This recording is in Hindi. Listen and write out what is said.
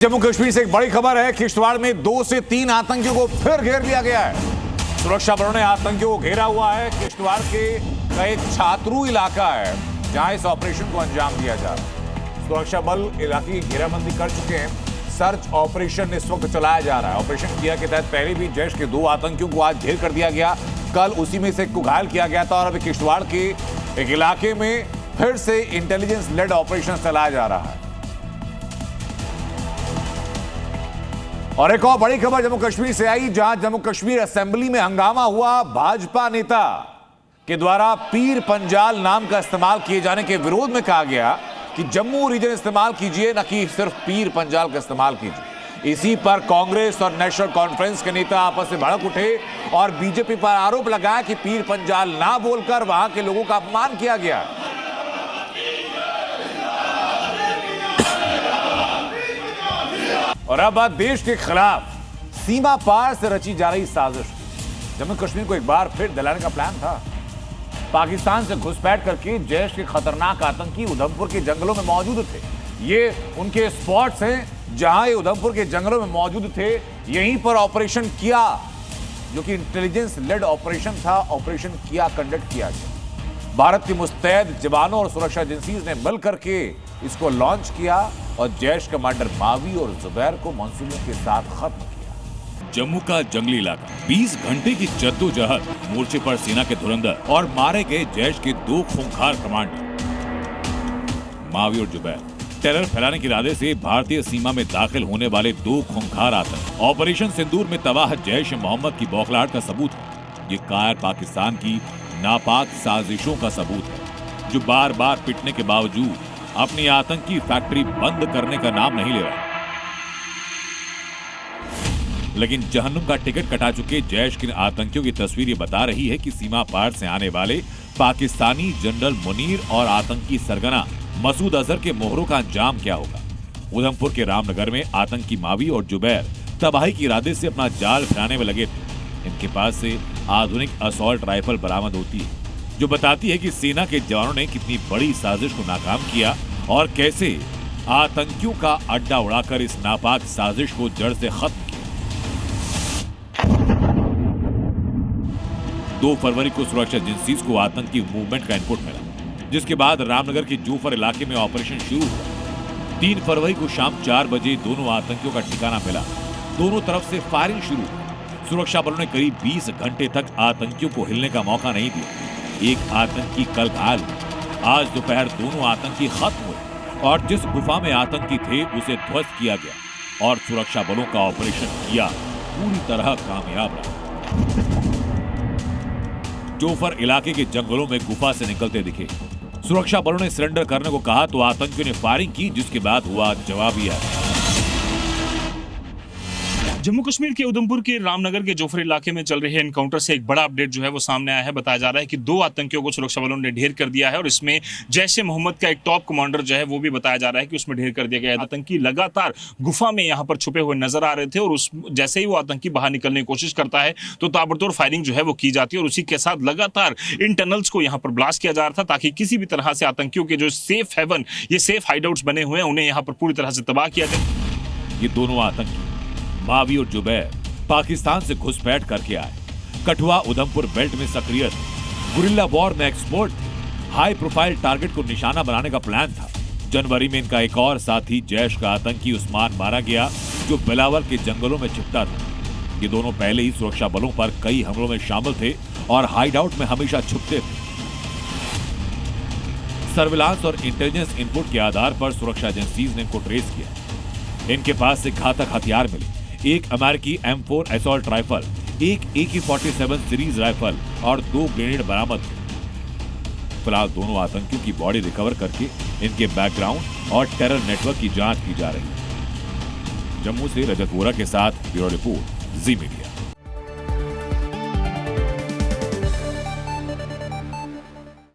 जम्मू कश्मीर से एक बड़ी खबर है। किश्तवाड़ में 2 से 3 आतंकियों को फिर घेर लिया गया है। सुरक्षा बलों ने आतंकियों को घेरा हुआ है। किश्तवाड़ का एक छात्रू इलाका है जहां इस ऑपरेशन को अंजाम दिया जा रहा है। सुरक्षा बल इलाके की घेराबंदी कर चुके हैं। सर्च ऑपरेशन इस वक्त चलाया जा रहा है। ऑपरेशन किया के तहत पहले भी जैश के 2 आतंकियों को आज घेर कर दिया गया। कल उसी में से एक को घायल किया गया था और अभी किश्तवाड़ के एक इलाके में फिर से इंटेलिजेंस लेड ऑपरेशन चलाया जा रहा है। और एक और बड़ी खबर जम्मू कश्मीर से आई, जहां जम्मू कश्मीर असेंबली में हंगामा हुआ। भाजपा नेता के द्वारा पीर पंजाल नाम का इस्तेमाल किए जाने के विरोध में कहा गया कि जम्मू रीजन इस्तेमाल कीजिए, न कि सिर्फ पीर पंजाल का इस्तेमाल कीजिए। इसी पर कांग्रेस और नेशनल कॉन्फ्रेंस के नेता आपस में भड़क उठे और बीजेपी पर आरोप लगाया कि पीर पंजाल ना बोलकर वहां के लोगों का अपमान किया गया। और अब बात देश के खिलाफ सीमा पार से रची जा रही साजिश। जम्मू कश्मीर को एक बार फिर दिलाने का प्लान था। पाकिस्तान से घुसपैठ करके जैश के खतरनाक आतंकी उधमपुर के जंगलों में मौजूद थे। ये उनके स्पॉट्स हैं जहां ये उधमपुर के जंगलों में मौजूद थे। यहीं पर ऑपरेशन किया, जो कि इंटेलिजेंस लेड ऑपरेशन था। ऑपरेशन किया, कंडक्ट किया गया। भारत की मुस्तैद जवानों और सुरक्षा एजेंसीज ने मिल करके इसको लॉन्च किया और जैश कमांडर मावी और जुबैर को मंसूबों के साथ खत्म किया। जम्मू का जंगली इलाका 20 घंटे की जद्दोजहद, मोर्चे पर सेना के धुरंधर और मारे गए जैश के 2 खूंखार कमांडर मावी और जुबैर। टेरर फैलाने के इरादे से भारतीय सीमा में दाखिल होने वाले 2 खूंखार आतंक ऑपरेशन सिंदूर में तबाह जैश मोहम्मद की बौखलाहट का सबूत है। ये कायर पाकिस्तान की नापाक साजिशों का सबूत है, जो बार बार पिटने के बावजूद अपनी आतंकी फैक्ट्री बंद करने का नाम नहीं ले रहा। लेकिन जहन्नुम का टिकट कटा चुके जैश के आतंकियों की तस्वीर ये बता रही है कि सीमा पार से आने वाले पाकिस्तानी जनरल मुनीर और आतंकी सरगना मसूद अजहर के मोहरों का अंजाम क्या होगा। उधमपुर के रामनगर में आतंकी मावी और जुबैर तबाही के इरादे से अपना जाल फैलाने में लगे थे। इनके पास से आधुनिक असॉल्ट राइफल बरामद होती है, जो बताती है कि सेना के जवानों ने कितनी बड़ी साजिश को नाकाम किया और कैसे आतंकियों का अड्डा उड़ाकर इस नापाक साजिश को जड़ से खत्म किया। 2 फरवरी को सुरक्षा एजेंसीज को आतंकी मूवमेंट का इनपुट मिला, जिसके बाद रामनगर के जोफर इलाके में ऑपरेशन शुरू हुआ। 3 फरवरी को शाम 4 बजे दोनों आतंकियों का ठिकाना मिला। दोनों तरफ से फायरिंग शुरू हुई। सुरक्षा बलों ने करीब 20 घंटे तक आतंकियों को हिलने का मौका नहीं दिया। एक आतंकी कल घायल हुआ। आज दोपहर दोनों आतंकी खत्म हुए और जिस गुफा में आतंकी थे उसे ध्वस्त किया गया और सुरक्षा बलों का ऑपरेशन किया पूरी तरह कामयाब रहा। जोफर इलाके के जंगलों में गुफा से निकलते दिखे। सुरक्षा बलों ने सरेंडर करने को कहा तो आतंकियों ने फायरिंग की, जिसके बाद हुआ जवाबी हमला। जम्मू कश्मीर के उधमपुर के रामनगर के जोफर इलाके में चल रहे एनकाउंटर से एक बड़ा अपडेट जो है वो सामने आया है। बताया जा रहा है कि 2 आतंकियों को सुरक्षा बलों ने ढेर कर दिया है और इसमें जैश मोहम्मद का एक टॉप कमांडर जो है वो भी बताया जा रहा है कि उसमें ढेर कर दिया गया है। आतंकी लगातार गुफा में यहाँ पर छुपे हुए नजर आ रहे थे और उस जैसे ही वो आतंकी बाहर निकलने की कोशिश करता है तो ताबड़तोड़ फायरिंग जो है वो की जाती है और उसी के साथ लगातार इन टनल्स को यहाँ पर ब्लास्ट किया जा रहा था, ताकि किसी भी तरह से आतंकियों के जो सेफ हेवन, ये सेफ हाइडआउट्स बने हुए हैं, उन्हें यहाँ पर पूरी तरह से तबाह किया जाए। ये दोनों आतंकी मावी और जुबैर पाकिस्तान से घुसपैठ करके आए। कठुआ उधमपुर बेल्ट में सक्रिय थे, गुरिल्ला वॉर में एक्सपर्ट थे। हाई प्रोफाइल टारगेट को निशाना बनाने का प्लान था। जनवरी में इनका एक और साथी जैश का आतंकी उस्मान मारा गया, जो बिलावल के जंगलों में छिपता था। ये दोनों पहले ही सुरक्षा बलों पर कई हमलों में शामिल थे और हाइडआउट में हमेशा छुपते थे। सर्विलांस और इंटेलिजेंस इनपुट के आधार पर सुरक्षा एजेंसीज ने इनको ट्रेस किया। इनके पास से घातक हथियार मिले, एक अमेरिकी M4 असॉल्ट राइफल, एक AK-47 सीरीज राइफल और 2 ग्रेनेड बरामद हुए। फिलहाल दोनों आतंकियों की बॉडी रिकवर करके इनके बैकग्राउंड और टेरर नेटवर्क की जांच की जा रही है। जम्मू से रजत वोरा के साथ ब्यूरो रिपोर्ट, जी मीडिया।